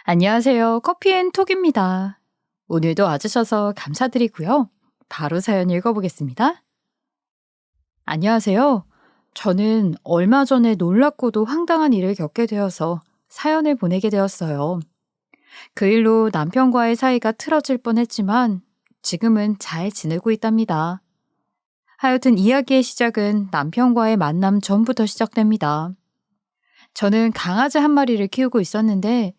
안녕하세요. 커피앤톡입니다. 오늘도 와주셔서 감사드리고요. 바로 사연 읽어보겠습니다. 안녕하세요. 저는 얼마 전에 놀랍고도 황당한 일을 겪게 되어서 사연을 보내게 되었어요. 그 일로 남편과의 사이가 틀어질 뻔했지만 지금은 잘 지내고 있답니다. 하여튼 이야기의 시작은 남편과의 만남 전부터 시작됩니다. 저는 강아지 한 마리를 키우고 있었는데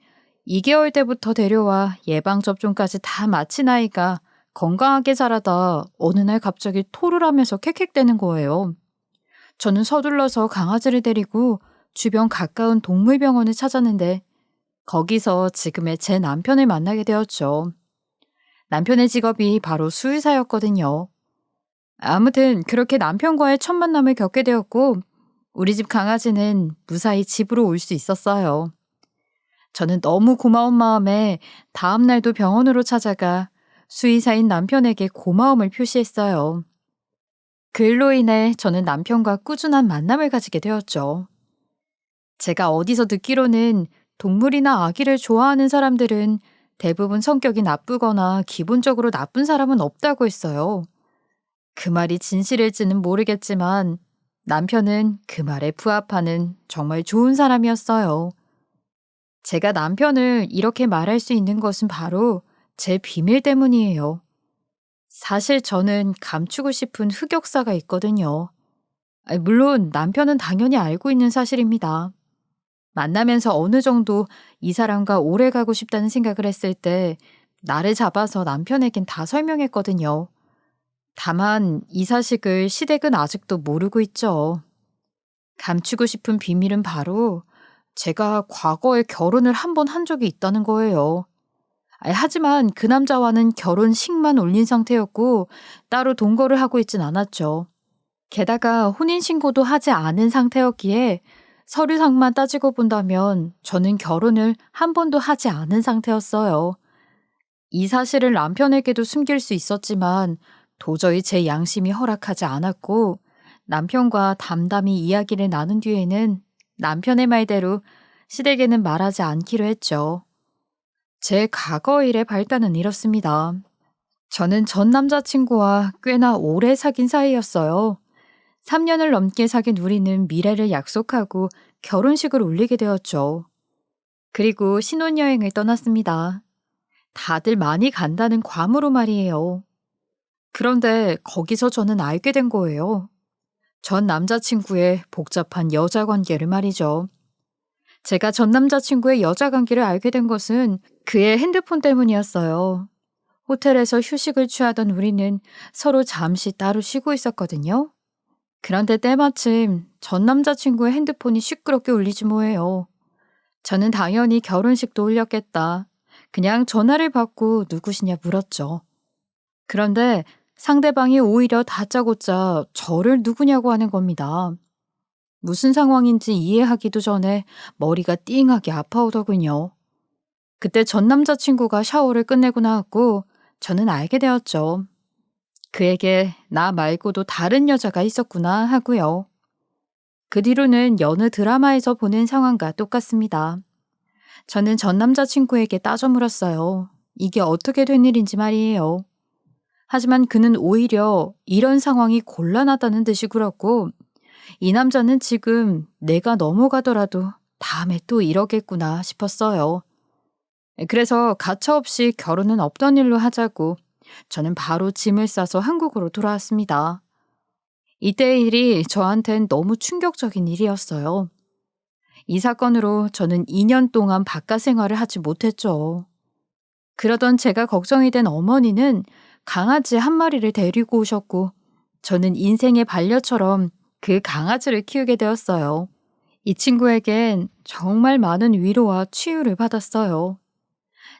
2개월 때부터 데려와 예방접종까지 다 마친 아이가 건강하게 자라다 어느 날 갑자기 토를 하면서 캑캑대는 거예요. 저는 서둘러서 강아지를 데리고 주변 가까운 동물병원을 찾았는데 거기서 지금의 제 남편을 만나게 되었죠. 남편의 직업이 바로 수의사였거든요. 아무튼 그렇게 남편과의 첫 만남을 겪게 되었고 우리 집 강아지는 무사히 집으로 올 수 있었어요. 저는 너무 고마운 마음에 다음 날도 병원으로 찾아가 수의사인 남편에게 고마움을 표시했어요. 그 일로 인해 저는 남편과 꾸준한 만남을 가지게 되었죠. 제가 어디서 듣기로는 동물이나 아기를 좋아하는 사람들은 대부분 성격이 나쁘거나 기본적으로 나쁜 사람은 없다고 했어요. 그 말이 진실일지는 모르겠지만 남편은 그 말에 부합하는 정말 좋은 사람이었어요. 제가 남편을 이렇게 말할 수 있는 것은 바로 제 비밀 때문이에요. 사실 저는 감추고 싶은 흑역사가 있거든요. 물론 남편은 당연히 알고 있는 사실입니다. 만나면서 어느 정도 이 사람과 오래 가고 싶다는 생각을 했을 때 나를 잡아서 남편에겐 다 설명했거든요. 다만 이 사실을 시댁은 아직도 모르고 있죠. 감추고 싶은 비밀은 바로 제가 과거에 결혼을 한 번 한 적이 있다는 거예요. 하지만 그 남자와는 결혼식만 올린 상태였고 따로 동거를 하고 있진 않았죠. 게다가 혼인신고도 하지 않은 상태였기에 서류상만 따지고 본다면 저는 결혼을 한 번도 하지 않은 상태였어요. 이 사실을 남편에게도 숨길 수 있었지만 도저히 제 양심이 허락하지 않았고 남편과 담담히 이야기를 나눈 뒤에는 남편의 말대로 시댁에는 말하지 않기로 했죠. 제 과거 일의 발단은 이렇습니다. 저는 전 남자친구와 꽤나 오래 사귄 사이였어요. 3년을 넘게 사귄 우리는 미래를 약속하고 결혼식을 올리게 되었죠. 그리고 신혼여행을 떠났습니다. 다들 많이 간다는 괌으로 말이에요. 그런데 거기서 저는 알게 된 거예요. 전 남자친구의 복잡한 여자 관계를 말이죠. 제가 전 남자친구의 여자 관계를 알게 된 것은 그의 핸드폰 때문이었어요. 호텔에서 휴식을 취하던 우리는 서로 잠시 따로 쉬고 있었거든요. 그런데 때마침 전 남자친구의 핸드폰이 시끄럽게 울리지 뭐예요. 저는 당연히 결혼식도 올렸겠다. 그냥 전화를 받고 누구시냐 물었죠. 그런데 상대방이 오히려 다짜고짜 저를 누구냐고 하는 겁니다. 무슨 상황인지 이해하기도 전에 머리가 띵하게 아파오더군요. 그때 전 남자친구가 샤워를 끝내고 나왔고 저는 알게 되었죠. 그에게 나 말고도 다른 여자가 있었구나 하고요. 그 뒤로는 여느 드라마에서 보는 상황과 똑같습니다. 저는 전 남자친구에게 따져 물었어요. 이게 어떻게 된 일인지 말이에요. 하지만 그는 오히려 이런 상황이 곤란하다는 듯이 굴었고 이 남자는 지금 내가 넘어가더라도 다음에 또 이러겠구나 싶었어요. 그래서 가차없이 결혼은 없던 일로 하자고 저는 바로 짐을 싸서 한국으로 돌아왔습니다. 이때의 일이 저한텐 너무 충격적인 일이었어요. 이 사건으로 저는 2년 동안 바깥 생활을 하지 못했죠. 그러던 제가 걱정이 된 어머니는 강아지 한 마리를 데리고 오셨고 저는 인생의 반려처럼 그 강아지를 키우게 되었어요. 이 친구에겐 정말 많은 위로와 치유를 받았어요.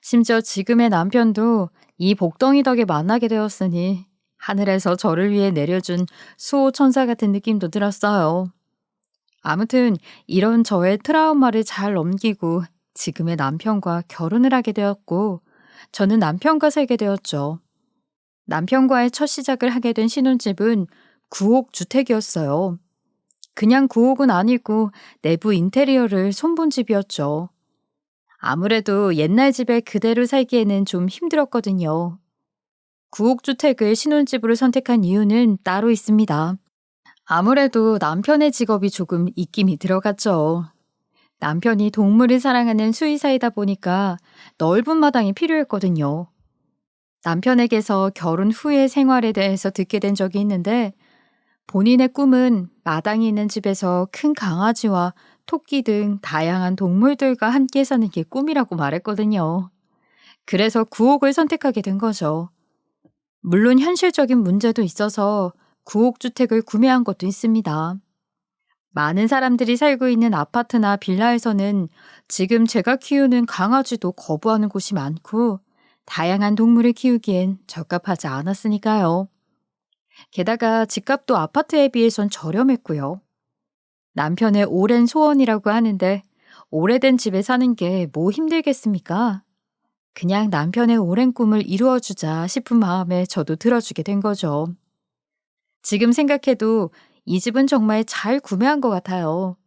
심지어 지금의 남편도 이 복덩이 덕에 만나게 되었으니 하늘에서 저를 위해 내려준 수호천사 같은 느낌도 들었어요. 아무튼 이런 저의 트라우마를 잘 넘기고 지금의 남편과 결혼을 하게 되었고 저는 남편과 살게 되었죠. 남편과의 첫 시작을 하게 된 신혼집은 9옥 주택이었어요. 그냥 9옥은 아니고 내부 인테리어를 손본 집이었죠. 아무래도 옛날 집에 그대로 살기에는 좀 힘들었거든요. 구옥주택을 신혼집으로 선택한 이유는 따로 있습니다. 아무래도 남편의 직업이 조금 입김이 들어갔죠. 남편이 동물을 사랑하는 수의사이다 보니까 넓은 마당이 필요했거든요. 남편에게서 결혼 후의 생활에 대해서 듣게 된 적이 있는데 본인의 꿈은 마당이 있는 집에서 큰 강아지와 토끼 등 다양한 동물들과 함께 사는 게 꿈이라고 말했거든요. 그래서 구옥을 선택하게 된 거죠. 물론 현실적인 문제도 있어서 구옥주택을 구매한 것도 있습니다. 많은 사람들이 살고 있는 아파트나 빌라에서는 지금 제가 키우는 강아지도 거부하는 곳이 많고 다양한 동물을 키우기엔 적합하지 않았으니까요. 게다가 집값도 아파트에 비해선 저렴했고요. 남편의 오랜 소원이라고 하는데 오래된 집에 사는 게 뭐 힘들겠습니까? 그냥 남편의 오랜 꿈을 이루어주자 싶은 마음에 저도 들어주게 된 거죠. 지금 생각해도 이 집은 정말 잘 구매한 것 같아요.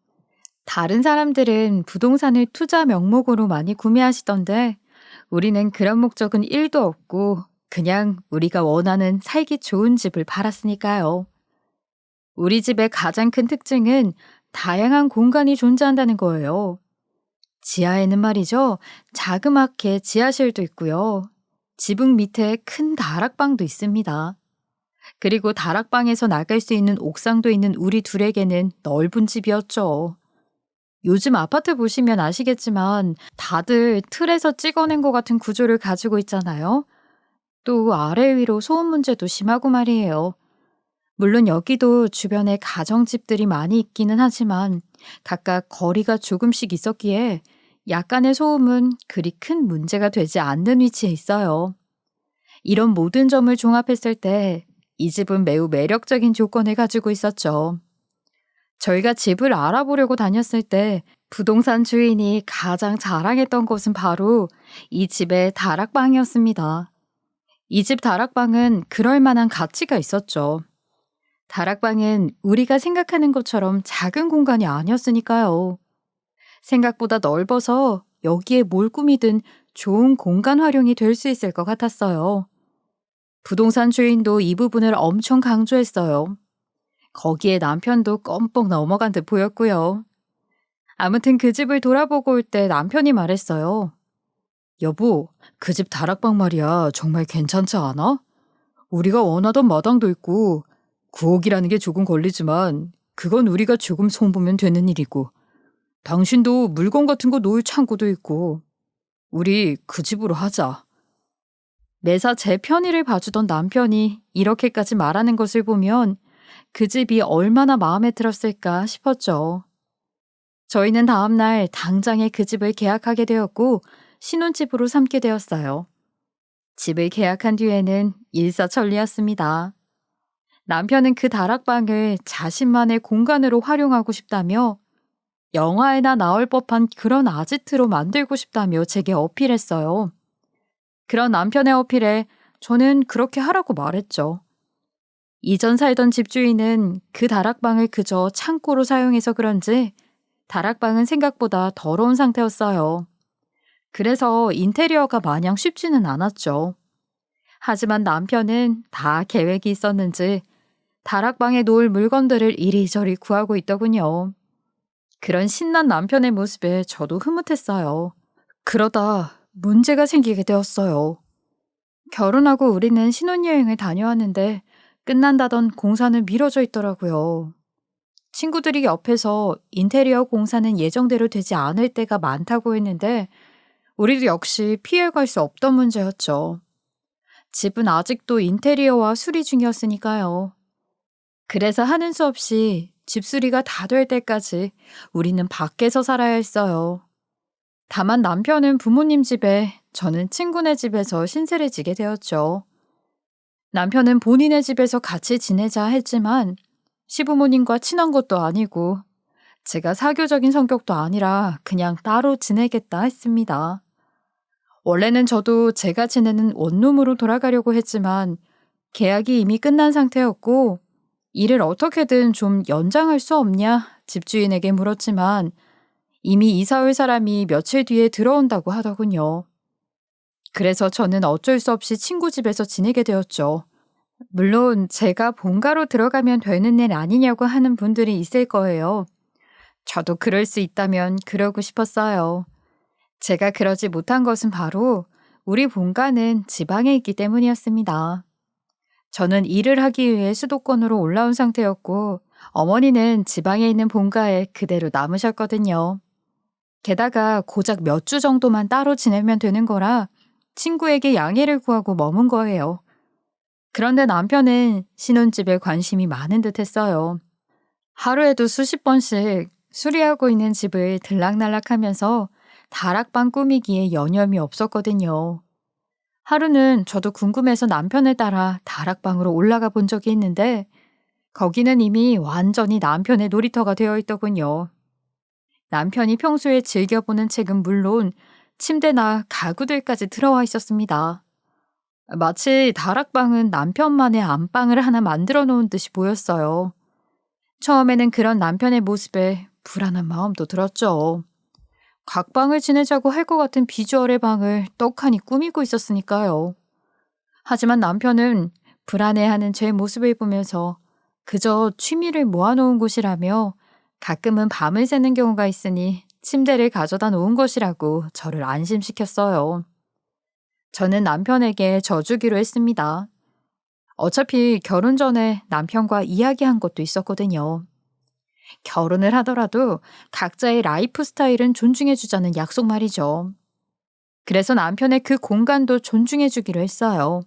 다른 사람들은 부동산을 투자 명목으로 많이 구매하시던데 우리는 그런 목적은 1도 없고 그냥 우리가 원하는 살기 좋은 집을 팔았으니까요. 우리 집의 가장 큰 특징은 다양한 공간이 존재한다는 거예요. 지하에는 말이죠. 자그맣게 지하실도 있고요. 지붕 밑에 큰 다락방도 있습니다. 그리고 다락방에서 나갈 수 있는 옥상도 있는 우리 둘에게는 넓은 집이었죠. 요즘 아파트 보시면 아시겠지만 다들 틀에서 찍어낸 것 같은 구조를 가지고 있잖아요. 또 아래 위로 소음 문제도 심하고 말이에요. 물론 여기도 주변에 가정집들이 많이 있기는 하지만 각각 거리가 조금씩 있었기에 약간의 소음은 그리 큰 문제가 되지 않는 위치에 있어요. 이런 모든 점을 종합했을 때 이 집은 매우 매력적인 조건을 가지고 있었죠. 저희가 집을 알아보려고 다녔을 때 부동산 주인이 가장 자랑했던 곳은 바로 이 집의 다락방이었습니다. 이 집 다락방은 그럴 만한 가치가 있었죠. 다락방은 우리가 생각하는 것처럼 작은 공간이 아니었으니까요. 생각보다 넓어서 여기에 뭘 꾸미든 좋은 공간 활용이 될 수 있을 것 같았어요. 부동산 주인도 이 부분을 엄청 강조했어요. 거기에 남편도 껌뻑 넘어간 듯 보였고요. 아무튼 그 집을 돌아보고 올 때 남편이 말했어요. 여보, 그 집 다락방 말이야. 정말 괜찮지 않아? 우리가 원하던 마당도 있고 구옥이라는 게 조금 걸리지만 그건 우리가 조금 손보면 되는 일이고 당신도 물건 같은 거 놓을 창고도 있고 우리 그 집으로 하자. 매사 제 편의를 봐주던 남편이 이렇게까지 말하는 것을 보면 그 집이 얼마나 마음에 들었을까 싶었죠. 저희는 다음날 당장에 그 집을 계약하게 되었고 신혼집으로 삼게 되었어요. 집을 계약한 뒤에는 일사천리였습니다. 남편은 그 다락방을 자신만의 공간으로 활용하고 싶다며 영화에나 나올 법한 그런 아지트로 만들고 싶다며 제게 어필했어요. 그런 남편의 어필에 저는 그렇게 하라고 말했죠. 이전 살던 집주인은 그 다락방을 그저 창고로 사용해서 그런지 다락방은 생각보다 더러운 상태였어요. 그래서 인테리어가 마냥 쉽지는 않았죠. 하지만 남편은 다 계획이 있었는지 다락방에 놓을 물건들을 이리저리 구하고 있더군요. 그런 신난 남편의 모습에 저도 흐뭇했어요. 그러다 문제가 생기게 되었어요. 결혼하고 우리는 신혼여행을 다녀왔는데 끝난다던 공사는 미뤄져 있더라고요. 친구들이 옆에서 인테리어 공사는 예정대로 되지 않을 때가 많다고 했는데 우리도 역시 피해갈 수 없던 문제였죠. 집은 아직도 인테리어와 수리 중이었으니까요. 그래서 하는 수 없이 집 수리가 다 될 때까지 우리는 밖에서 살아야 했어요. 다만 남편은 부모님 집에, 저는 친구네 집에서 신세를 지게 되었죠. 남편은 본인의 집에서 같이 지내자 했지만 시부모님과 친한 것도 아니고 제가 사교적인 성격도 아니라 그냥 따로 지내겠다 했습니다. 원래는 저도 제가 지내는 원룸으로 돌아가려고 했지만 계약이 이미 끝난 상태였고 일을 어떻게든 좀 연장할 수 없냐 집주인에게 물었지만 이미 이사 올 사람이 며칠 뒤에 들어온다고 하더군요. 그래서 저는 어쩔 수 없이 친구 집에서 지내게 되었죠. 물론 제가 본가로 들어가면 되는 일 아니냐고 하는 분들이 있을 거예요. 저도 그럴 수 있다면 그러고 싶었어요. 제가 그러지 못한 것은 바로 우리 본가는 지방에 있기 때문이었습니다. 저는 일을 하기 위해 수도권으로 올라온 상태였고 어머니는 지방에 있는 본가에 그대로 남으셨거든요. 게다가 고작 몇 주 정도만 따로 지내면 되는 거라 친구에게 양해를 구하고 머문 거예요. 그런데 남편은 신혼집에 관심이 많은 듯 했어요. 하루에도 수십 번씩 수리하고 있는 집을 들락날락하면서 다락방 꾸미기에 여념이 없었거든요. 하루는 저도 궁금해서 남편을 따라 다락방으로 올라가 본 적이 있는데 거기는 이미 완전히 남편의 놀이터가 되어 있더군요. 남편이 평소에 즐겨보는 책은 물론 침대나 가구들까지 들어와 있었습니다. 마치 다락방은 남편만의 안방을 하나 만들어 놓은 듯이 보였어요. 처음에는 그런 남편의 모습에 불안한 마음도 들었죠. 각 방을 지내자고 할 것 같은 비주얼의 방을 떡하니 꾸미고 있었으니까요. 하지만 남편은 불안해하는 제 모습을 보면서 그저 취미를 모아놓은 곳이라며 가끔은 밤을 새는 경우가 있으니 침대를 가져다 놓은 것이라고 저를 안심시켰어요. 저는 남편에게 져주기로 했습니다. 어차피 결혼 전에 남편과 이야기한 것도 있었거든요. 결혼을 하더라도 각자의 라이프 스타일은 존중해주자는 약속 말이죠. 그래서 남편의 그 공간도 존중해주기로 했어요.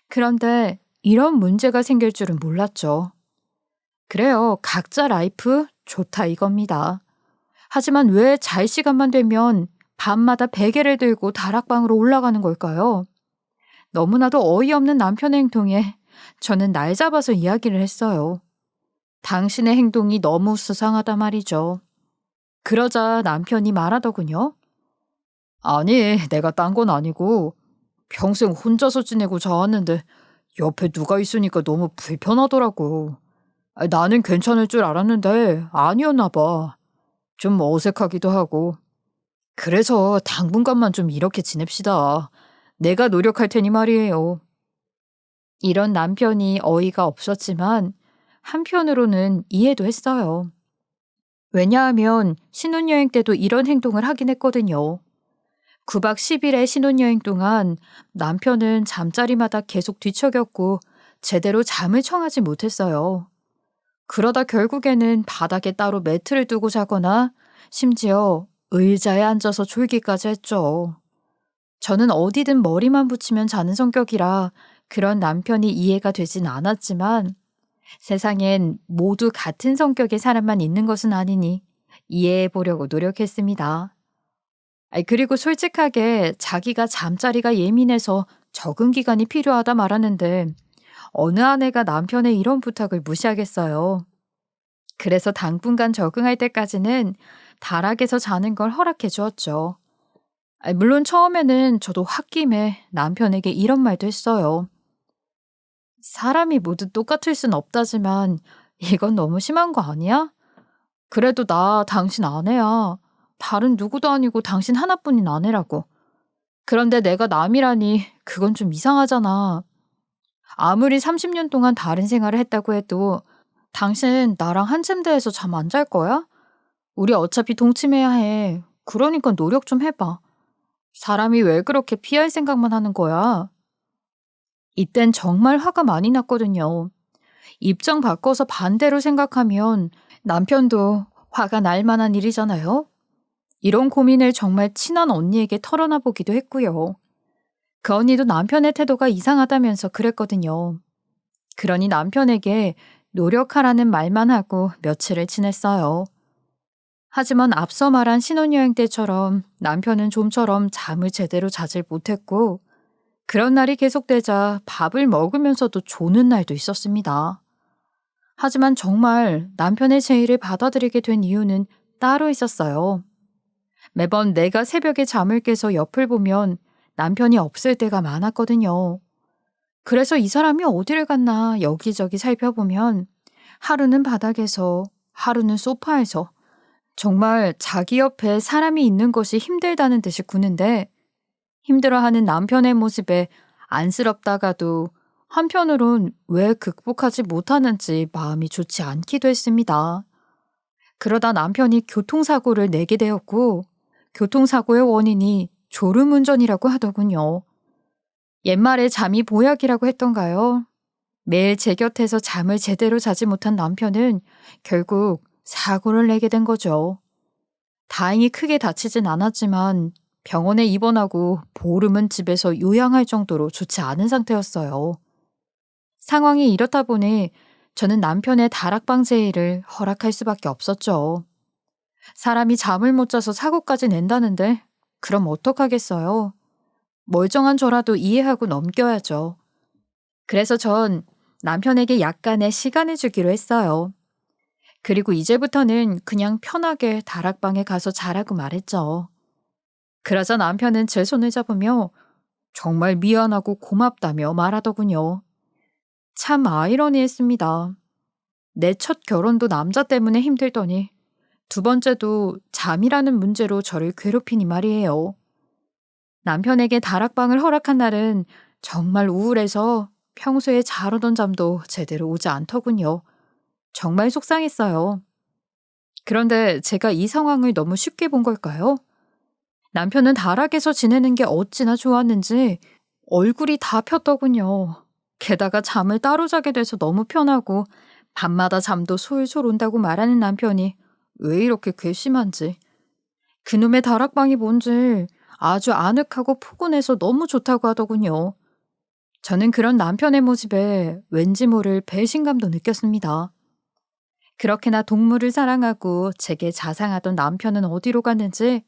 그런데 이런 문제가 생길 줄은 몰랐죠. 그래요. 각자 라이프 좋다 이겁니다. 하지만 왜 잘 시간만 되면 밤마다 베개를 들고 다락방으로 올라가는 걸까요? 너무나도 어이없는 남편의 행동에 저는 날 잡아서 이야기를 했어요. 당신의 행동이 너무 수상하다 말이죠. 그러자 남편이 말하더군요. 아니, 내가 딴 건 아니고 평생 혼자서 지내고 자왔는데 옆에 누가 있으니까 너무 불편하더라고. 나는 괜찮을 줄 알았는데 아니었나 봐. 좀 어색하기도 하고. 그래서 당분간만 좀 이렇게 지냅시다. 내가 노력할 테니 말이에요. 이런 남편이 어이가 없었지만 한편으로는 이해도 했어요. 왜냐하면 신혼여행 때도 이런 행동을 하긴 했거든요. 9박 10일의 신혼여행 동안 남편은 잠자리마다 계속 뒤척였고 제대로 잠을 청하지 못했어요. 그러다 결국에는 바닥에 따로 매트를 두고 자거나 심지어 의자에 앉아서 졸기까지 했죠. 저는 어디든 머리만 붙이면 자는 성격이라 그런 남편이 이해가 되진 않았지만 세상엔 모두 같은 성격의 사람만 있는 것은 아니니 이해해 보려고 노력했습니다. 그리고 솔직하게 자기가 잠자리가 예민해서 적응 기간이 필요하다 말하는데 어느 아내가 남편의 이런 부탁을 무시하겠어요. 그래서 당분간 적응할 때까지는 다락에서 자는 걸 허락해 주었죠. 물론 처음에는 저도 홧김에 남편에게 이런 말도 했어요. 사람이 모두 똑같을 순 없다지만 이건 너무 심한 거 아니야? 그래도 나 당신 아내야. 다른 누구도 아니고 당신 하나뿐인 아내라고. 그런데 내가 남이라니 그건 좀 이상하잖아. 아무리 30년 동안 다른 생활을 했다고 해도 당신 나랑 한 침대에서 잠 안 잘 거야? 우리 어차피 동침해야 해. 그러니까 노력 좀 해봐. 사람이 왜 그렇게 피할 생각만 하는 거야? 이땐 정말 화가 많이 났거든요. 입장 바꿔서 반대로 생각하면 남편도 화가 날 만한 일이잖아요. 이런 고민을 정말 친한 언니에게 털어놔 보기도 했고요. 그 언니도 남편의 태도가 이상하다면서 그랬거든요. 그러니 남편에게 노력하라는 말만 하고 며칠을 지냈어요. 하지만 앞서 말한 신혼여행 때처럼 남편은 좀처럼 잠을 제대로 자질 못했고 그런 날이 계속되자 밥을 먹으면서도 조는 날도 있었습니다. 하지만 정말 남편의 제의를 받아들이게 된 이유는 따로 있었어요. 매번 내가 새벽에 잠을 깨서 옆을 보면 남편이 없을 때가 많았거든요. 그래서 이 사람이 어디를 갔나 여기저기 살펴보면 하루는 바닥에서, 하루는 소파에서, 정말 자기 옆에 사람이 있는 것이 힘들다는 듯이 구는데 힘들어하는 남편의 모습에 안쓰럽다가도 한편으론 왜 극복하지 못하는지 마음이 좋지 않기도 했습니다. 그러다 남편이 교통사고를 내게 되었고 교통사고의 원인이 졸음운전이라고 하더군요. 옛말에 잠이 보약이라고 했던가요? 매일 제 곁에서 잠을 제대로 자지 못한 남편은 결국 사고를 내게 된 거죠. 다행히 크게 다치진 않았지만 병원에 입원하고 보름은 집에서 요양할 정도로 좋지 않은 상태였어요. 상황이 이렇다 보니 저는 남편의 다락방 제의를 허락할 수밖에 없었죠. 사람이 잠을 못 자서 사고까지 낸다는데 그럼 어떡하겠어요? 멀쩡한 저라도 이해하고 넘겨야죠. 그래서 전 남편에게 약간의 시간을 주기로 했어요. 그리고 이제부터는 그냥 편하게 다락방에 가서 자라고 말했죠. 그러자 남편은 제 손을 잡으며 정말 미안하고 고맙다며 말하더군요. 참 아이러니했습니다. 내 첫 결혼도 남자 때문에 힘들더니 두 번째도 잠이라는 문제로 저를 괴롭히니 말이에요. 남편에게 다락방을 허락한 날은 정말 우울해서 평소에 잘 오던 잠도 제대로 오지 않더군요. 정말 속상했어요. 그런데 제가 이 상황을 너무 쉽게 본 걸까요? 남편은 다락에서 지내는 게 어찌나 좋았는지 얼굴이 다 폈더군요. 게다가 잠을 따로 자게 돼서 너무 편하고 밤마다 잠도 솔솔 온다고 말하는 남편이 왜 이렇게 괘씸한지. 그놈의 다락방이 뭔지 아주 아늑하고 포근해서 너무 좋다고 하더군요. 저는 그런 남편의 모습에 왠지 모를 배신감도 느꼈습니다. 그렇게나 동물을 사랑하고 제게 자상하던 남편은 어디로 갔는지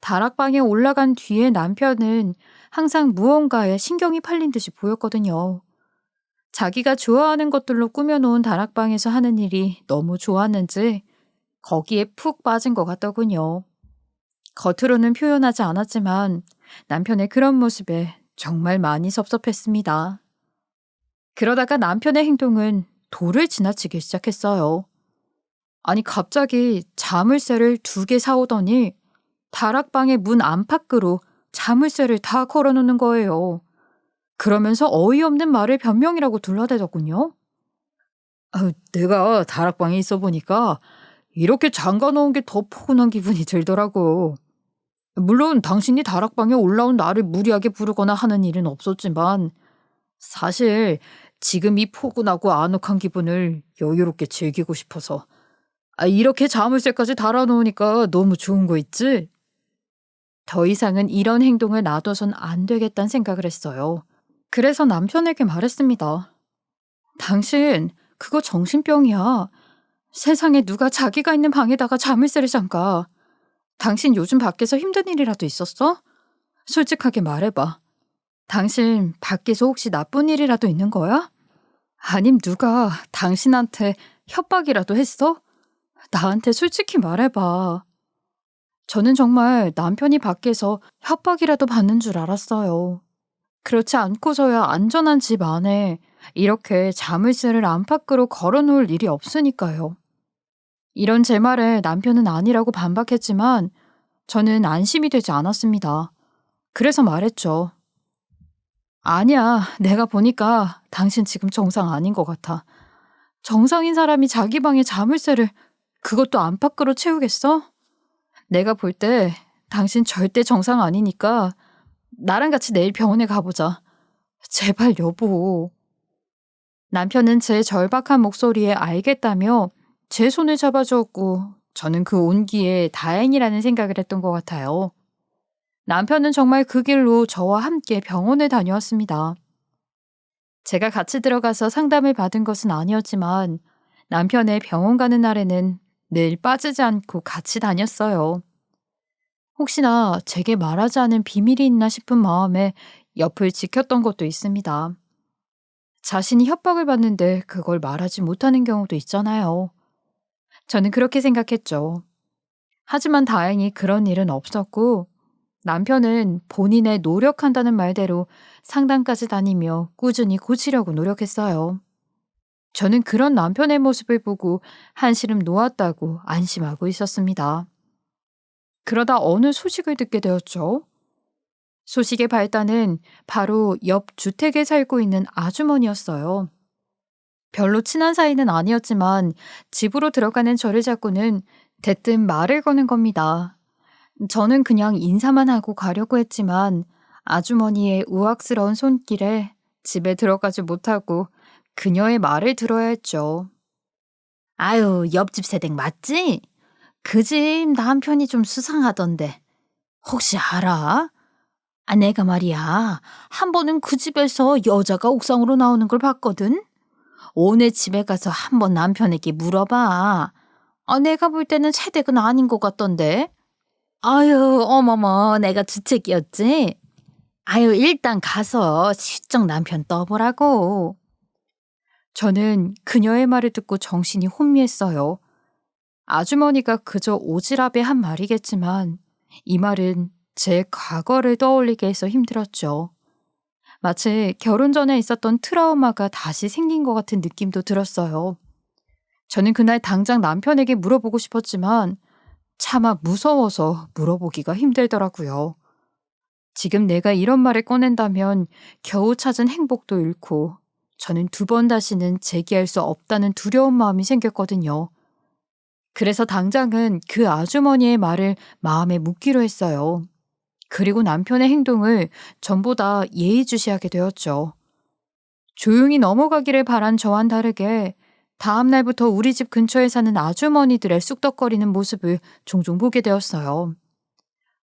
다락방에 올라간 뒤에 남편은 항상 무언가에 신경이 팔린 듯이 보였거든요. 자기가 좋아하는 것들로 꾸며놓은 다락방에서 하는 일이 너무 좋았는지 거기에 푹 빠진 것 같더군요. 겉으로는 표현하지 않았지만 남편의 그런 모습에 정말 많이 섭섭했습니다. 그러다가 남편의 행동은 도를 지나치기 시작했어요. 아니 갑자기 자물쇠를 2개 사오더니 다락방의 문 안팎으로 자물쇠를 다 걸어놓는 거예요. 그러면서 어이없는 말을 변명이라고 둘러대더군요. 내가 다락방에 있어 보니까 이렇게 잠가 놓은 게 더 포근한 기분이 들더라고. 물론 당신이 다락방에 올라온 나를 무리하게 부르거나 하는 일은 없었지만 사실 지금 이 포근하고 아늑한 기분을 여유롭게 즐기고 싶어서 이렇게 자물쇠까지 달아놓으니까 너무 좋은 거 있지? 더 이상은 이런 행동을 놔둬선 안 되겠다는 생각을 했어요. 그래서 남편에게 말했습니다. 당신 그거 정신병이야. 세상에 누가 자기가 있는 방에다가 자물쇠를 잠가. 당신 요즘 밖에서 힘든 일이라도 있었어? 솔직하게 말해봐. 당신 밖에서 혹시 나쁜 일이라도 있는 거야? 아님 누가 당신한테 협박이라도 했어? 나한테 솔직히 말해봐. 저는 정말 남편이 밖에서 협박이라도 받는 줄 알았어요. 그렇지 않고서야 안전한 집 안에 이렇게 자물쇠를 안팎으로 걸어놓을 일이 없으니까요. 이런 제 말에 남편은 아니라고 반박했지만 저는 안심이 되지 않았습니다. 그래서 말했죠. 아니야, 내가 보니까 당신 지금 정상 아닌 것 같아. 정상인 사람이 자기 방에 자물쇠를 그것도 안팎으로 채우겠어? 내가 볼 때 당신 절대 정상 아니니까 나랑 같이 내일 병원에 가보자. 제발 여보. 남편은 제 절박한 목소리에 알겠다며 제 손을 잡아주었고 저는 그 온기에 다행이라는 생각을 했던 것 같아요. 남편은 정말 그 길로 저와 함께 병원에 다녀왔습니다. 제가 같이 들어가서 상담을 받은 것은 아니었지만 남편의 병원 가는 날에는 늘 빠지지 않고 같이 다녔어요. 혹시나 제게 말하지 않은 비밀이 있나 싶은 마음에 옆을 지켰던 것도 있습니다. 자신이 협박을 받는데 그걸 말하지 못하는 경우도 있잖아요. 저는 그렇게 생각했죠. 하지만 다행히 그런 일은 없었고 남편은 본인의 노력한다는 말대로 상담까지 다니며 꾸준히 고치려고 노력했어요. 저는 그런 남편의 모습을 보고 한시름 놓았다고 안심하고 있었습니다. 그러다 어느 소식을 듣게 되었죠. 소식의 발단은 바로 옆 주택에 살고 있는 아주머니였어요. 별로 친한 사이는 아니었지만 집으로 들어가는 저를 잡고는 대뜸 말을 거는 겁니다. 저는 그냥 인사만 하고 가려고 했지만 아주머니의 우악스러운 손길에 집에 들어가지 못하고 그녀의 말을 들어야 했죠. 아유, 옆집 새댁 맞지? 그 집 남편이 좀 수상하던데. 혹시 알아? 아, 내가 말이야. 한 번은 그 집에서 여자가 옥상으로 나오는 걸 봤거든? 오늘 집에 가서 한번 남편에게 물어봐. 아, 내가 볼 때는 새댁은 아닌 것 같던데. 아유, 어머머, 내가 주책이었지? 아유, 일단 가서 실적 남편 떠보라고. 저는 그녀의 말을 듣고 정신이 혼미했어요. 아주머니가 그저 오지랖의 한 말이겠지만 이 말은 제 과거를 떠올리게 해서 힘들었죠. 마치 결혼 전에 있었던 트라우마가 다시 생긴 것 같은 느낌도 들었어요. 저는 그날 당장 남편에게 물어보고 싶었지만 차마 무서워서 물어보기가 힘들더라고요. 지금 내가 이런 말을 꺼낸다면 겨우 찾은 행복도 잃고 저는 두 번 다시는 재기할 수 없다는 두려운 마음이 생겼거든요. 그래서 당장은 그 아주머니의 말을 마음에 묻기로 했어요. 그리고 남편의 행동을 전보다 예의주시하게 되었죠. 조용히 넘어가기를 바란 저와는 다르게 다음 날부터 우리 집 근처에 사는 아주머니들의 쑥덕거리는 모습을 종종 보게 되었어요.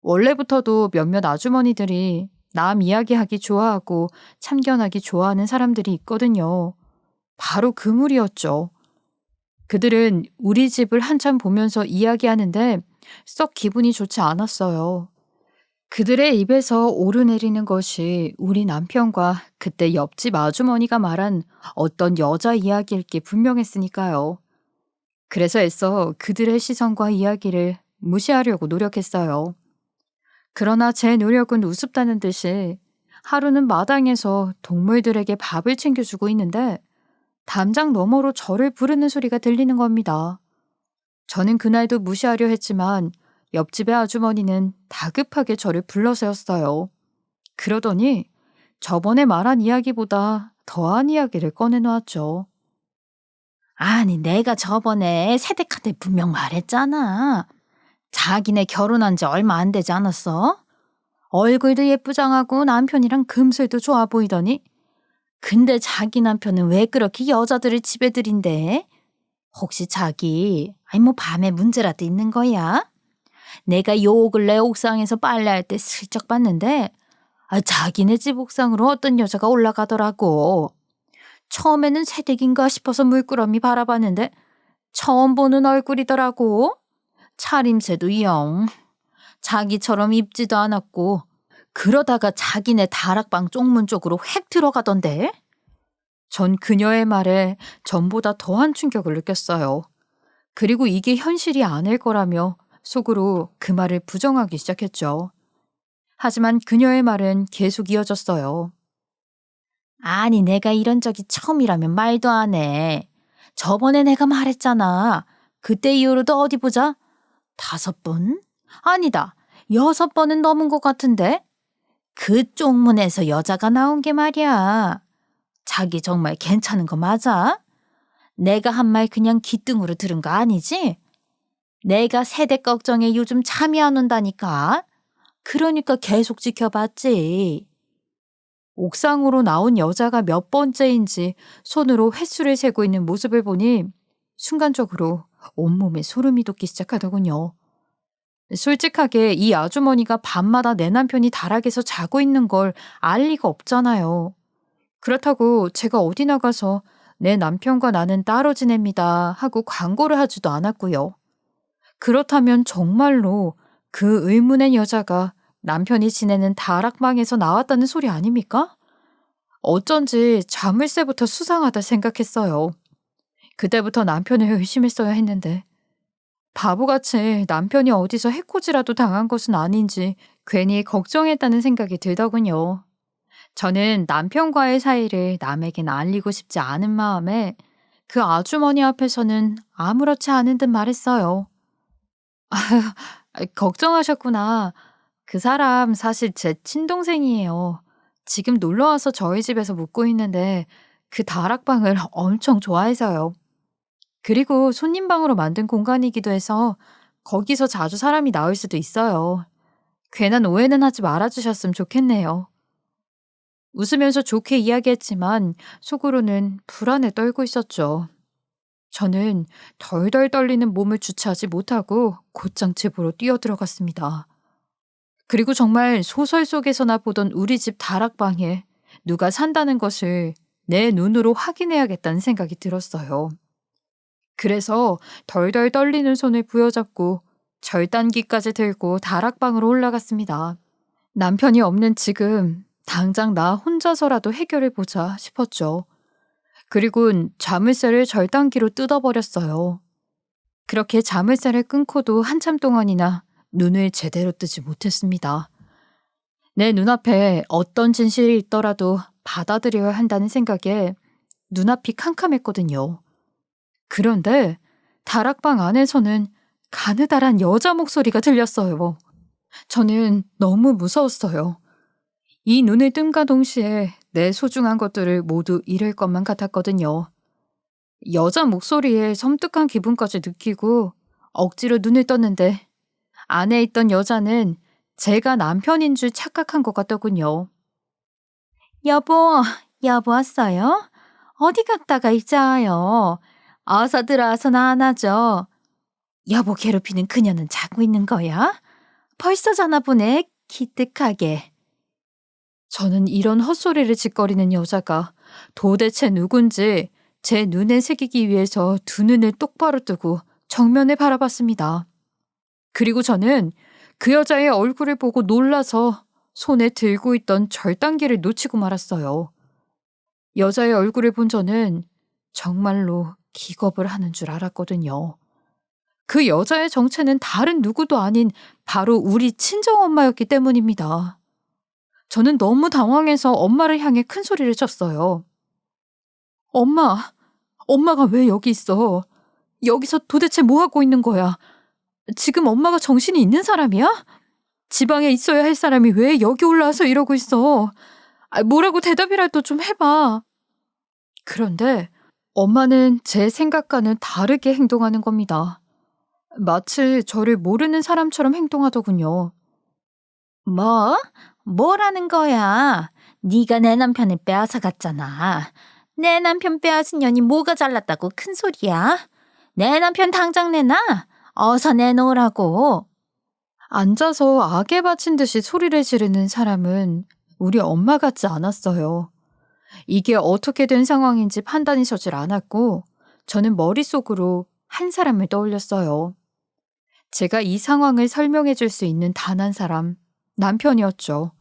원래부터도 몇몇 아주머니들이 남 이야기하기 좋아하고 참견하기 좋아하는 사람들이 있거든요. 바로 그 무리였죠. 그들은 우리 집을 한참 보면서 이야기하는데 썩 기분이 좋지 않았어요. 그들의 입에서 오르내리는 것이 우리 남편과 그때 옆집 아주머니가 말한 어떤 여자 이야기일 게 분명했으니까요. 그래서 애써 그들의 시선과 이야기를 무시하려고 노력했어요. 그러나 제 노력은 우습다는 듯이 하루는 마당에서 동물들에게 밥을 챙겨주고 있는데 담장 너머로 저를 부르는 소리가 들리는 겁니다. 저는 그날도 무시하려 했지만 옆집의 아주머니는 다급하게 저를 불러세웠어요. 그러더니 저번에 말한 이야기보다 더한 이야기를 꺼내놓았죠. 아니, 내가 저번에 새댁한테 분명 말했잖아. 자기네 결혼한 지 얼마 안 되지 않았어? 얼굴도 예쁘장하고 남편이랑 금슬도 좋아 보이더니 근데 자기 남편은 왜 그렇게 여자들을 집에 들인대? 혹시 자기 아니 뭐 밤에 문제라도 있는 거야? 내가 요 근래 옥상에서 빨래할 때 슬쩍 봤는데 자기네 집 옥상으로 어떤 여자가 올라가더라고. 처음에는 새댁인가 싶어서 물끄러미 바라봤는데 처음 보는 얼굴이더라고. 차림새도 영. 자기처럼 입지도 않았고 그러다가 자기네 다락방 쪽문 쪽으로 획 들어가던데. 전 그녀의 말에 전보다 더한 충격을 느꼈어요. 그리고 이게 현실이 아닐 거라며 속으로 그 말을 부정하기 시작했죠. 하지만 그녀의 말은 계속 이어졌어요. 아니, 내가 이런 적이 처음이라면 말도 안 해. 저번에 내가 말했잖아. 그때 이후로도 어디 보자. 5번? 아니다. 6번은 넘은 것 같은데? 그 쪽문에서 여자가 나온 게 말이야. 자기 정말 괜찮은 거 맞아? 내가 한 말 그냥 기뚱으로 들은 거 아니지? 내가 세대 걱정에 요즘 잠이 안 온다니까. 그러니까 계속 지켜봤지. 옥상으로 나온 여자가 몇 번째인지 손으로 횟수를 세고 있는 모습을 보니 순간적으로 온몸에 소름이 돋기 시작하더군요. 솔직하게 이 아주머니가 밤마다 내 남편이 다락에서 자고 있는 걸 알 리가 없잖아요. 그렇다고 제가 어디 나가서 내 남편과 나는 따로 지냅니다 하고 광고를 하지도 않았고요. 그렇다면 정말로 그 의문의 여자가 남편이 지내는 다락방에서 나왔다는 소리 아닙니까? 어쩐지 자물쇠부터 수상하다 생각했어요. 그때부터 남편을 의심했어야 했는데 바보같이 남편이 어디서 해코지라도 당한 것은 아닌지 괜히 걱정했다는 생각이 들더군요. 저는 남편과의 사이를 남에겐 알리고 싶지 않은 마음에 그 아주머니 앞에서는 아무렇지 않은 듯 말했어요. 걱정하셨구나. 그 사람 사실 제 친동생이에요. 지금 놀러 와서 저희 집에서 묵고 있는데 그 다락방을 엄청 좋아해서요. 그리고 손님 방으로 만든 공간이기도 해서 거기서 자주 사람이 나올 수도 있어요. 괜한 오해는 하지 말아주셨으면 좋겠네요. 웃으면서 좋게 이야기했지만 속으로는 불안에 떨고 있었죠. 저는 덜덜 떨리는 몸을 주체하지 못하고 곧장 집으로 뛰어들어갔습니다. 그리고 정말 소설 속에서나 보던 우리 집 다락방에 누가 산다는 것을 내 눈으로 확인해야겠다는 생각이 들었어요. 그래서 덜덜 떨리는 손을 부여잡고 절단기까지 들고 다락방으로 올라갔습니다. 남편이 없는 지금 당장 나 혼자서라도 해결해 보자 싶었죠. 그리고 자물쇠를 절단기로 뜯어버렸어요. 그렇게 자물쇠를 끊고도 한참 동안이나 눈을 제대로 뜨지 못했습니다. 내 눈앞에 어떤 진실이 있더라도 받아들여야 한다는 생각에 눈앞이 캄캄했거든요. 그런데 다락방 안에서는 가느다란 여자 목소리가 들렸어요. 저는 너무 무서웠어요. 이 눈을 뜸과 동시에 내 소중한 것들을 모두 잃을 것만 같았거든요. 여자 목소리에 섬뜩한 기분까지 느끼고 억지로 눈을 떴는데 안에 있던 여자는 제가 남편인 줄 착각한 것 같더군요. 여보 왔어요? 어디 갔다가 이제 와요? 어서 들어와서 나안아줘. 여보 괴롭히는 그녀는 자고 있는 거야? 벌써 자나 보네, 기특하게. 저는 이런 헛소리를 짓거리는 여자가 도대체 누군지 제 눈에 새기기 위해서 두 눈을 똑바로 뜨고 정면을 바라봤습니다. 그리고 저는 그 여자의 얼굴을 보고 놀라서 손에 들고 있던 절단기를 놓치고 말았어요. 여자의 얼굴을 본 저는 정말로 기겁을 하는 줄 알았거든요. 그 여자의 정체는 다른 누구도 아닌 바로 우리 친정엄마였기 때문입니다. 저는 너무 당황해서 엄마를 향해 큰 소리를 쳤어요. 엄마가 왜 여기 있어? 여기서 도대체 뭐 하고 있는 거야? 지금 엄마가 정신이 있는 사람이야? 지방에 있어야 할 사람이 왜 여기 올라와서 이러고 있어? 뭐라고 대답이라도 좀 해봐. 그런데 엄마는 제 생각과는 다르게 행동하는 겁니다. 마치 저를 모르는 사람처럼 행동하더군요. 뭐? 뭐라는 거야? 네가 내 남편을 빼앗아 갔잖아. 내 남편 빼앗은 년이 뭐가 잘났다고 큰 소리야? 내 남편 당장 내놔. 어서 내놓으라고. 앉아서 악에 바친 듯이 소리를 지르는 사람은 우리 엄마 같지 않았어요. 이게 어떻게 된 상황인지 판단이 서질 않았고 저는 머릿속으로 한 사람을 떠올렸어요. 제가 이 상황을 설명해 줄 수 있는 단 한 사람, 남편이었죠.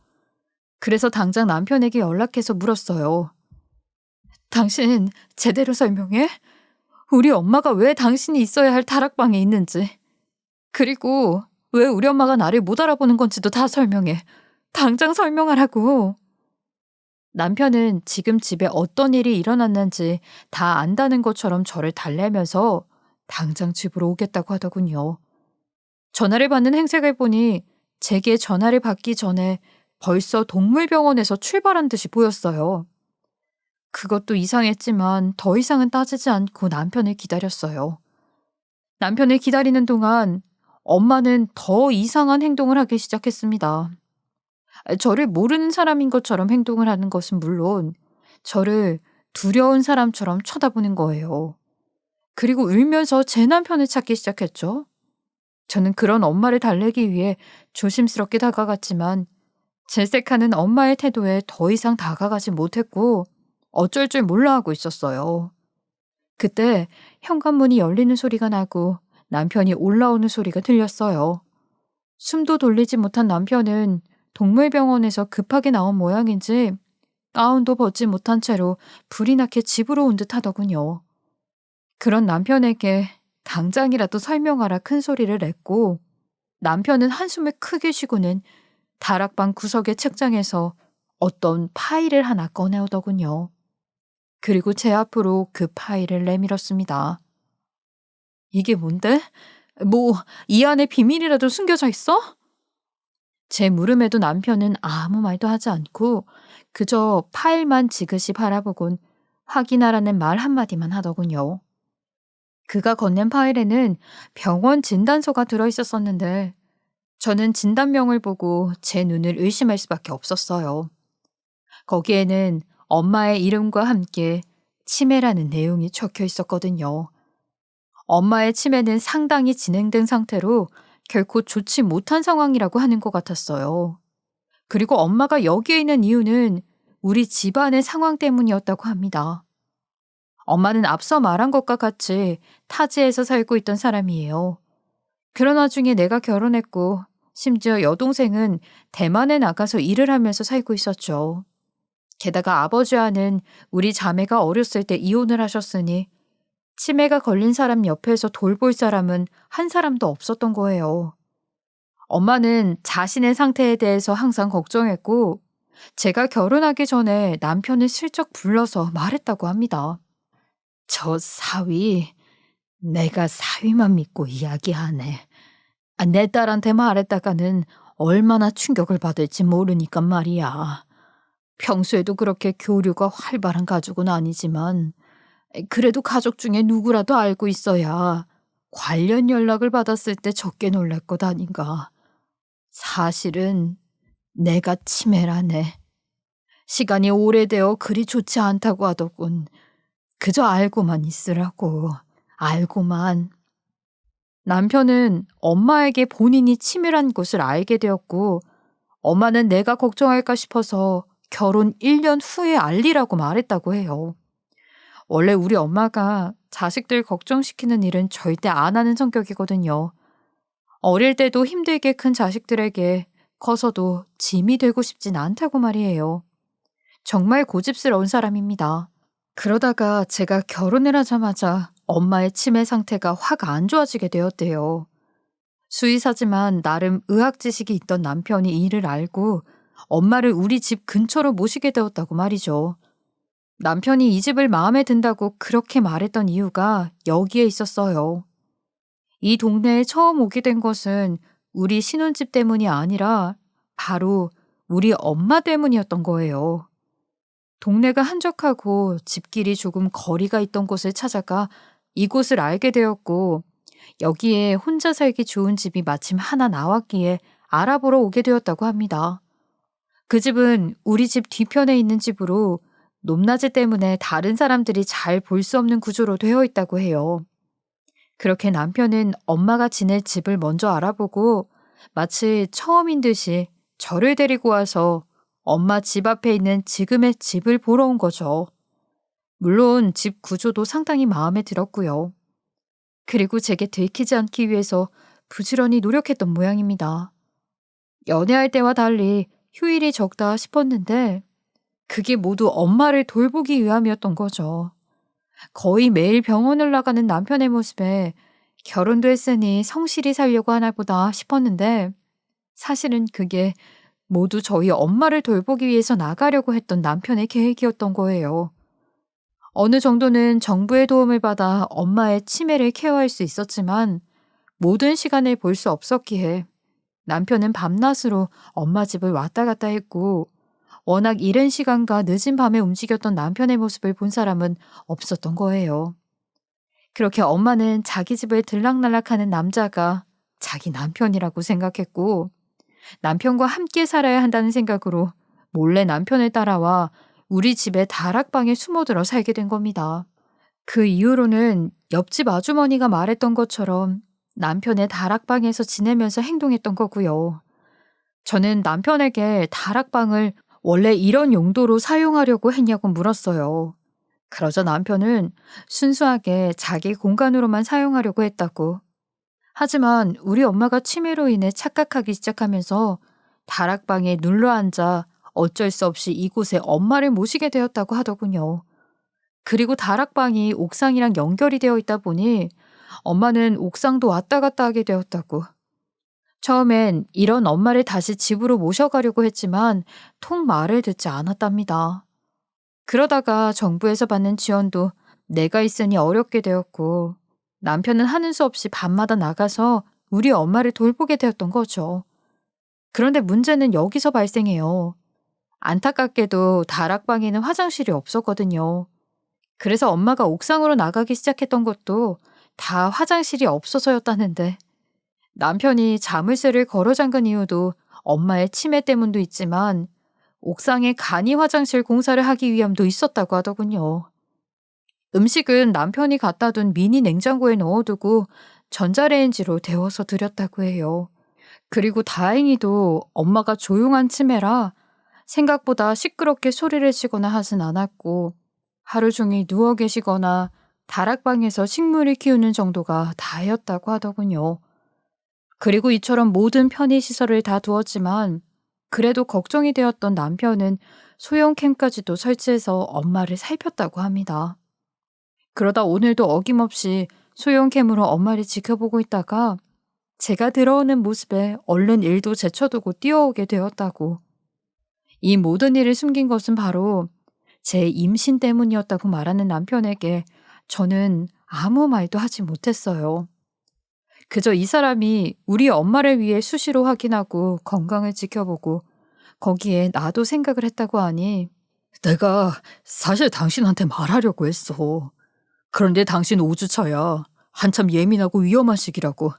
그래서 당장 남편에게 연락해서 물었어요. 당신 제대로 설명해? 우리 엄마가 왜 당신이 있어야 할 다락방에 있는지. 그리고 왜 우리 엄마가 나를 못 알아보는 건지도 다 설명해. 당장 설명하라고. 남편은 지금 집에 어떤 일이 일어났는지 다 안다는 것처럼 저를 달래면서 당장 집으로 오겠다고 하더군요. 전화를 받는 행색을 보니 제게 전화를 받기 전에 벌써 동물병원에서 출발한 듯이 보였어요. 그것도 이상했지만 더 이상은 따지지 않고 남편을 기다렸어요. 남편을 기다리는 동안 엄마는 더 이상한 행동을 하기 시작했습니다. 저를 모르는 사람인 것처럼 행동을 하는 것은 물론 저를 두려운 사람처럼 쳐다보는 거예요. 그리고 울면서 제 남편을 찾기 시작했죠. 저는 그런 엄마를 달래기 위해 조심스럽게 다가갔지만 질색하는 엄마의 태도에 더 이상 다가가지 못했고 어쩔 줄 몰라 하고 있었어요. 그때 현관문이 열리는 소리가 나고 남편이 올라오는 소리가 들렸어요. 숨도 돌리지 못한 남편은 동물병원에서 급하게 나온 모양인지 가운도 벗지 못한 채로 불이 나게 집으로 온 듯 하더군요. 그런 남편에게 당장이라도 설명하라 큰 소리를 냈고 남편은 한숨을 크게 쉬고는 다락방 구석의 책장에서 어떤 파일을 하나 꺼내오더군요. 그리고 제 앞으로 그 파일을 내밀었습니다. 이게 뭔데? 뭐, 이 안에 비밀이라도 숨겨져 있어? 제 물음에도 남편은 아무 말도 하지 않고 그저 파일만 지그시 바라보곤 확인하라는 말 한마디만 하더군요. 그가 건넨 파일에는 병원 진단서가 들어있었었는데 저는 진단명을 보고 제 눈을 의심할 수밖에 없었어요. 거기에는 엄마의 이름과 함께 치매라는 내용이 적혀 있었거든요. 엄마의 치매는 상당히 진행된 상태로 결코 좋지 못한 상황이라고 하는 것 같았어요. 그리고 엄마가 여기에 있는 이유는 우리 집안의 상황 때문이었다고 합니다. 엄마는 앞서 말한 것과 같이 타지에서 살고 있던 사람이에요. 그런 와중에 내가 결혼했고 심지어 여동생은 대만에 나가서 일을 하면서 살고 있었죠. 게다가 아버지와는 우리 자매가 어렸을 때 이혼을 하셨으니 치매가 걸린 사람 옆에서 돌볼 사람은 한 사람도 없었던 거예요. 엄마는 자신의 상태에 대해서 항상 걱정했고 제가 결혼하기 전에 남편을 슬쩍 불러서 말했다고 합니다. 저 사위, 내가 사위만 믿고 이야기하네. 내 딸한테 말했다가는 얼마나 충격을 받을지 모르니까 말이야. 평소에도 그렇게 교류가 활발한 가족은 아니지만 그래도 가족 중에 누구라도 알고 있어야 관련 연락을 받았을 때 적게 놀랄 것 아닌가. 사실은 내가 치매라네. 시간이 오래되어 그리 좋지 않다고 하더군. 그저 알고만 있으라고. 알고만. 남편은 엄마에게 본인이 치매란 것을 알게 되었고 엄마는 내가 걱정할까 싶어서 결혼 1년 후에 알리라고 말했다고 해요. 원래 우리 엄마가 자식들 걱정시키는 일은 절대 안 하는 성격이거든요. 어릴 때도 힘들게 큰 자식들에게 커서도 짐이 되고 싶진 않다고 말이에요. 정말 고집스러운 사람입니다. 그러다가 제가 결혼을 하자마자 엄마의 치매 상태가 확 안 좋아지게 되었대요. 수의사지만 나름 의학 지식이 있던 남편이 이 일을 알고 엄마를 우리 집 근처로 모시게 되었다고 말이죠. 남편이 이 집을 마음에 든다고 그렇게 말했던 이유가 여기에 있었어요. 이 동네에 처음 오게 된 것은 우리 신혼집 때문이 아니라 바로 우리 엄마 때문이었던 거예요. 동네가 한적하고 집길이 조금 거리가 있던 곳을 찾아가 이곳을 알게 되었고 여기에 혼자 살기 좋은 집이 마침 하나 나왔기에 알아보러 오게 되었다고 합니다. 그 집은 우리 집 뒤편에 있는 집으로 높낮이 때문에 다른 사람들이 잘 볼 수 없는 구조로 되어 있다고 해요. 그렇게 남편은 엄마가 지낼 집을 먼저 알아보고 마치 처음인 듯이 저를 데리고 와서 엄마 집 앞에 있는 지금의 집을 보러 온 거죠. 물론 집 구조도 상당히 마음에 들었고요. 그리고 제게 들키지 않기 위해서 부지런히 노력했던 모양입니다. 연애할 때와 달리 휴일이 적다 싶었는데 그게 모두 엄마를 돌보기 위함이었던 거죠. 거의 매일 병원을 나가는 남편의 모습에 결혼도 했으니 성실히 살려고 하나 보다 싶었는데 사실은 그게 모두 저희 엄마를 돌보기 위해서 나가려고 했던 남편의 계획이었던 거예요. 어느 정도는 정부의 도움을 받아 엄마의 치매를 케어할 수 있었지만 모든 시간을 볼 수 없었기에 남편은 밤낮으로 엄마 집을 왔다 갔다 했고 워낙 이른 시간과 늦은 밤에 움직였던 남편의 모습을 본 사람은 없었던 거예요. 그렇게 엄마는 자기 집을 들락날락하는 남자가 자기 남편이라고 생각했고 남편과 함께 살아야 한다는 생각으로 몰래 남편을 따라와 우리 집의 다락방에 숨어들어 살게 된 겁니다. 그 이후로는 옆집 아주머니가 말했던 것처럼 남편의 다락방에서 지내면서 행동했던 거고요. 저는 남편에게 다락방을 원래 이런 용도로 사용하려고 했냐고 물었어요. 그러자 남편은 순수하게 자기 공간으로만 사용하려고 했다고. 하지만 우리 엄마가 치매로 인해 착각하기 시작하면서 다락방에 눌러앉아 어쩔 수 없이 이곳에 엄마를 모시게 되었다고 하더군요. 그리고 다락방이 옥상이랑 연결이 되어 있다 보니 엄마는 옥상도 왔다 갔다 하게 되었다고. 처음엔 이런 엄마를 다시 집으로 모셔가려고 했지만 통 말을 듣지 않았답니다. 그러다가 정부에서 받는 지원도 내가 있으니 어렵게 되었고, 남편은 하는 수 없이 밤마다 나가서 우리 엄마를 돌보게 되었던 거죠. 그런데 문제는 여기서 발생해요. 안타깝게도 다락방에는 화장실이 없었거든요. 그래서 엄마가 옥상으로 나가기 시작했던 것도 다 화장실이 없어서였다는데, 남편이 자물쇠를 걸어 잠근 이유도 엄마의 치매 때문도 있지만 옥상에 간이 화장실 공사를 하기 위함도 있었다고 하더군요. 음식은 남편이 갖다 둔 미니 냉장고에 넣어두고 전자레인지로 데워서 드렸다고 해요. 그리고 다행히도 엄마가 조용한 치매라 생각보다 시끄럽게 소리를 치거나 하진 않았고, 하루 종일 누워 계시거나 다락방에서 식물을 키우는 정도가 다였다고 하더군요. 그리고 이처럼 모든 편의시설을 다 두었지만 그래도 걱정이 되었던 남편은 소형 캠까지도 설치해서 엄마를 살폈다고 합니다. 그러다 오늘도 어김없이 소형 캠으로 엄마를 지켜보고 있다가 제가 들어오는 모습에 얼른 일도 제쳐두고 뛰어오게 되었다고. 이 모든 일을 숨긴 것은 바로 제 임신 때문이었다고 말하는 남편에게 저는 아무 말도 하지 못했어요. 그저 이 사람이 우리 엄마를 위해 수시로 확인하고 건강을 지켜보고 거기에 나도 생각을 했다고 하니, 내가 사실 당신한테 말하려고 했어. 그런데 당신 5주차야. 한참 예민하고 위험한 시기라고.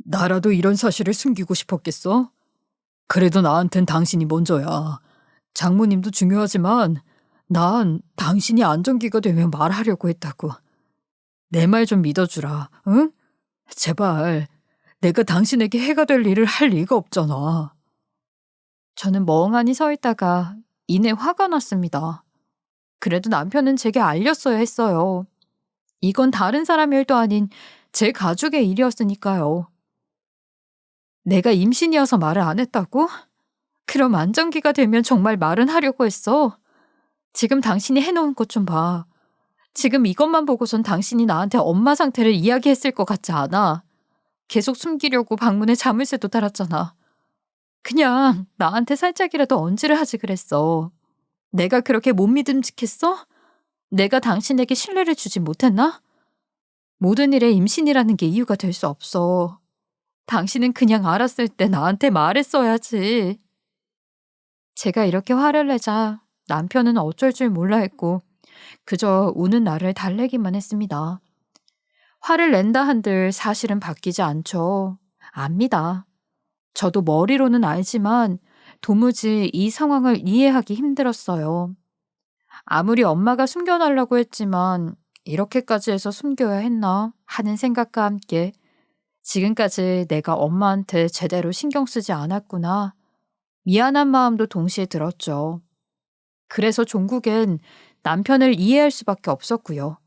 나라도 이런 사실을 숨기고 싶었겠어? 그래도 나한텐 당신이 먼저야. 장모님도 중요하지만 난 당신이 안정기가 되면 말하려고 했다고. 내 말 좀 믿어주라, 응? 제발. 내가 당신에게 해가 될 일을 할 리가 없잖아. 저는 멍하니 서 있다가 이내 화가 났습니다. 그래도 남편은 제게 알렸어야 했어요. 이건 다른 사람의 일도 아닌 제 가족의 일이었으니까요. 내가 임신이어서 말을 안 했다고? 그럼 안정기가 되면 정말 말은 하려고 했어. 지금 당신이 해놓은 것 좀 봐. 지금 이것만 보고선 당신이 나한테 엄마 상태를 이야기했을 것 같지 않아. 계속 숨기려고 방문에 자물쇠도 달았잖아. 그냥 나한테 살짝이라도 언지를 하지 그랬어. 내가 그렇게 못 믿음직했어? 내가 당신에게 신뢰를 주지 못했나? 모든 일에 임신이라는 게 이유가 될 수 없어. 당신은 그냥 알았을 때 나한테 말했어야지. 제가 이렇게 화를 내자 남편은 어쩔 줄 몰라 했고 그저 우는 나를 달래기만 했습니다. 화를 낸다 한들 사실은 바뀌지 않죠. 압니다. 저도 머리로는 알지만 도무지 이 상황을 이해하기 힘들었어요. 아무리 엄마가 숨겨달라고 했지만 이렇게까지 해서 숨겨야 했나 하는 생각과 함께 지금까지 내가 엄마한테 제대로 신경 쓰지 않았구나. 미안한 마음도 동시에 들었죠. 그래서 종국엔 남편을 이해할 수밖에 없었고요.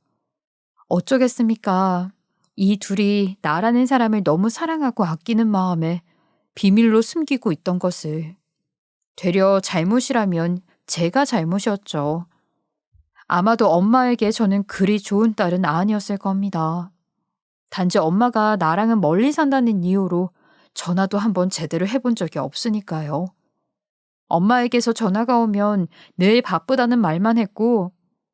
어쩌겠습니까? 이 둘이 나라는 사람을 너무 사랑하고 아끼는 마음에 비밀로 숨기고 있던 것을. 되려 잘못이라면 제가 잘못이었죠. 아마도 엄마에게 저는 그리 좋은 딸은 아니었을 겁니다. 단지 엄마가 나랑은 멀리 산다는 이유로 전화도 한번 제대로 해본 적이 없으니까요. 엄마에게서 전화가 오면 늘 바쁘다는 말만 했고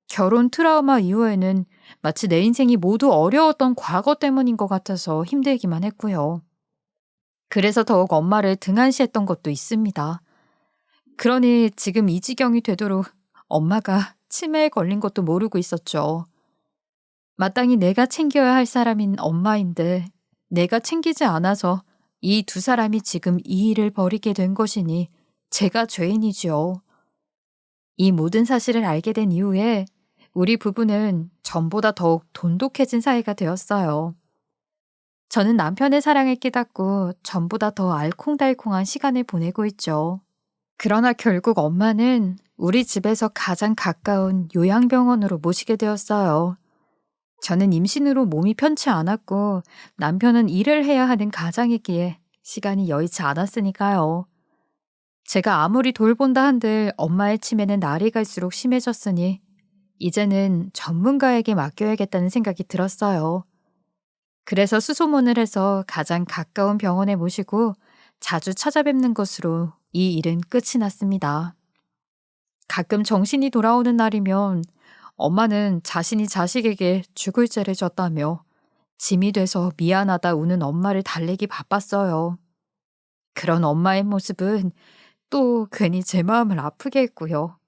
결혼 트라우마 이후에는 마치 내 인생이 모두 어려웠던 과거 때문인 것 같아서 힘들기만 했고요. 그래서 더욱 엄마를 등한시했던 것도 있습니다. 그러니 지금 이 지경이 되도록 엄마가 치매에 걸린 것도 모르고 있었죠. 마땅히 내가 챙겨야 할 사람인 엄마인데 내가 챙기지 않아서 이 두 사람이 지금 이 일을 벌이게 된 것이니 제가 죄인이지요. 이 모든 사실을 알게 된 이후에 우리 부부는 전보다 더욱 돈독해진 사이가 되었어요. 저는 남편의 사랑을 깨닫고 전보다 더 알콩달콩한 시간을 보내고 있죠. 그러나 결국 엄마는 우리 집에서 가장 가까운 요양병원으로 모시게 되었어요. 저는 임신으로 몸이 편치 않았고 남편은 일을 해야 하는 가장이기에 시간이 여의치 않았으니까요. 제가 아무리 돌본다 한들 엄마의 치매는 날이 갈수록 심해졌으니 이제는 전문가에게 맡겨야겠다는 생각이 들었어요. 그래서 수소문을 해서 가장 가까운 병원에 모시고 자주 찾아뵙는 것으로 이 일은 끝이 났습니다. 가끔 정신이 돌아오는 날이면 엄마는 자신이 자식에게 죽을 죄를 졌다며 짐이 돼서 미안하다 우는 엄마를 달래기 바빴어요. 그런 엄마의 모습은 또 괜히 제 마음을 아프게 했고요.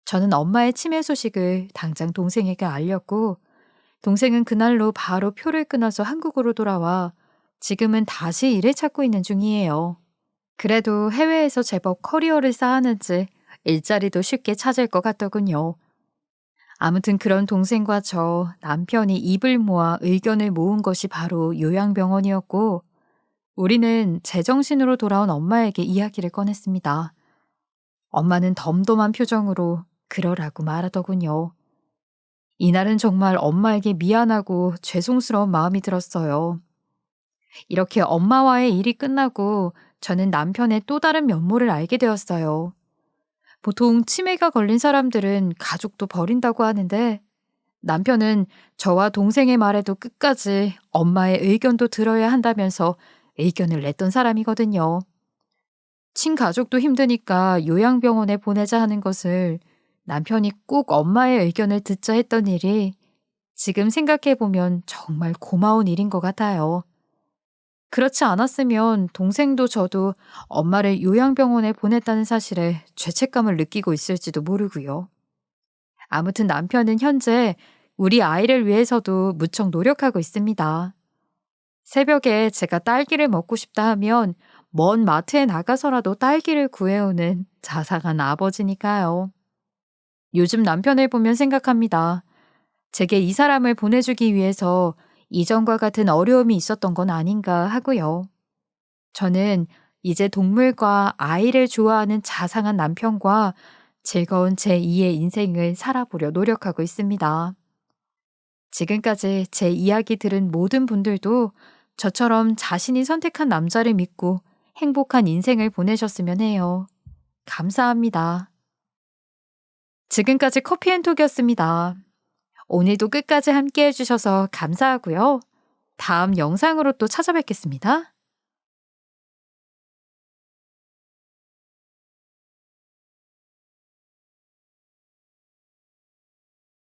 저는 엄마의 치매 소식을 당장 동생에게 알렸고, 동생은 그날로 바로 표를 끊어서 한국으로 돌아와 지금은 다시 일을 찾고 있는 중이에요. 그래도 해외에서 제법 커리어를 쌓았는지 일자리도 쉽게 찾을 것 같더군요. 아무튼 그런 동생과 남편이 입을 모아 의견을 모은 것이 바로 요양병원이었고, 우리는 제정신으로 돌아온 엄마에게 이야기를 꺼냈습니다. 엄마는 덤덤한 표정으로 그러라고 말하더군요. 이날은 정말 엄마에게 미안하고 죄송스러운 마음이 들었어요. 이렇게 엄마와의 일이 끝나고 저는 남편의 또 다른 면모를 알게 되었어요. 보통 치매가 걸린 사람들은 가족도 버린다고 하는데, 남편은 저와 동생의 말에도 끝까지 엄마의 의견도 들어야 한다면서 의견을 냈던 사람이거든요. 친가족도 힘드니까 요양병원에 보내자 하는 것을 남편이 꼭 엄마의 의견을 듣자 했던 일이 지금 생각해보면 정말 고마운 일인 것 같아요. 그렇지 않았으면 동생도 저도 엄마를 요양병원에 보냈다는 사실에 죄책감을 느끼고 있을지도 모르고요. 아무튼 남편은 현재 우리 아이를 위해서도 무척 노력하고 있습니다. 새벽에 제가 딸기를 먹고 싶다 하면 먼 마트에 나가서라도 딸기를 구해오는 자상한 아버지니까요. 요즘 남편을 보면 생각합니다. 제게 이 사람을 보내주기 위해서 이전과 같은 어려움이 있었던 건 아닌가 하고요. 저는 이제 동물과 아이를 좋아하는 자상한 남편과 즐거운 제2의 인생을 살아보려 노력하고 있습니다. 지금까지 제 이야기 들은 모든 분들도 저처럼 자신이 선택한 남자를 믿고 행복한 인생을 보내셨으면 해요. 감사합니다. 지금까지 커피앤톡이었습니다. 오늘도 끝까지 함께 해주셔서 감사하고요. 다음 영상으로 또 찾아뵙겠습니다.